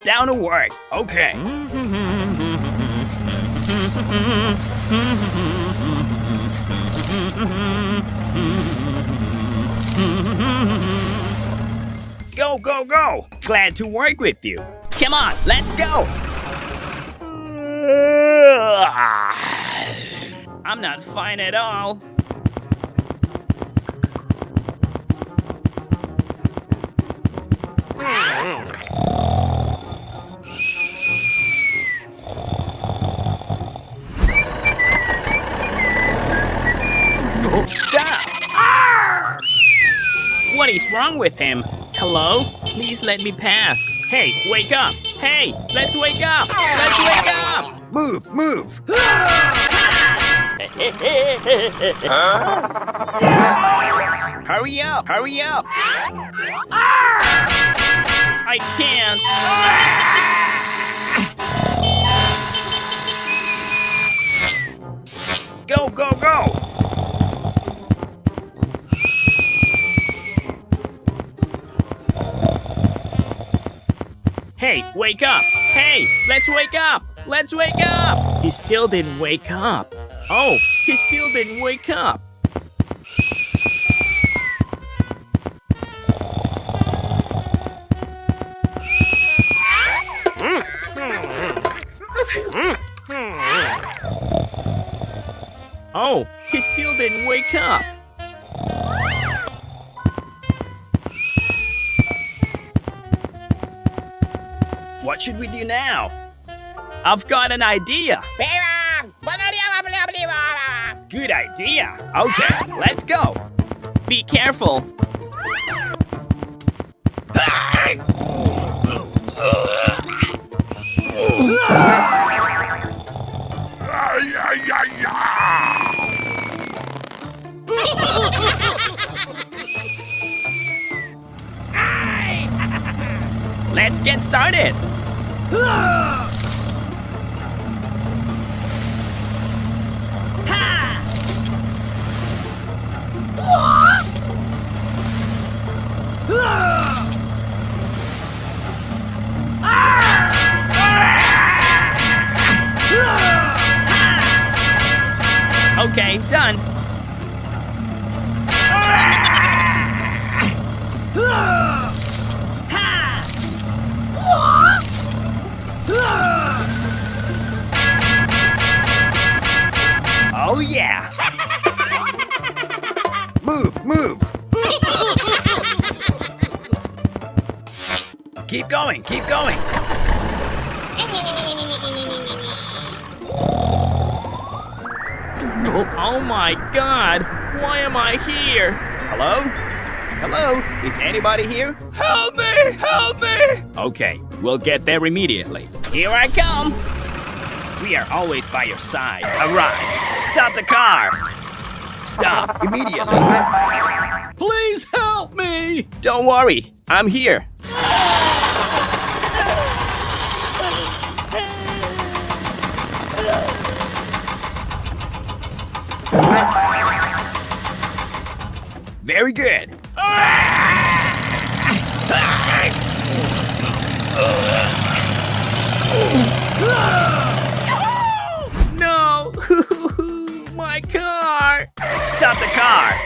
down to work. Okay. Go, go, go! Glad to work with you. Come on, let's go! I'm not fine at all. Stop! What is wrong with him? Hello? Please let me pass. Hey, wake up! Hey, let's wake up! Let's wake up! Move, move! Hurry up! Hurry up! I can't! Go, go, go! Hey, wake up! Hey, let's wake up! Let's wake up! He still didn't wake up. Oh, he still didn't wake up. Oh, he still didn't wake up. What should we do now? I've got an idea. Good idea. Okay, let's go. Be careful. Let's get started. Okay, done. Oh yeah! Move, move! Keep going, keep going! Oh my God! Why am I here? Hello? Hello? Is anybody here? Help me! Help me! Okay, we'll get there immediately. Here I come! We are always by your side. Arrive! Stop the car! Stop immediately! Please help me! Don't worry, I'm here. Very good. No! My car! Stop the car!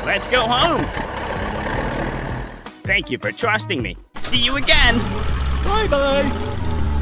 Let's go home. Thank you for trusting me. See you again. Bye-bye.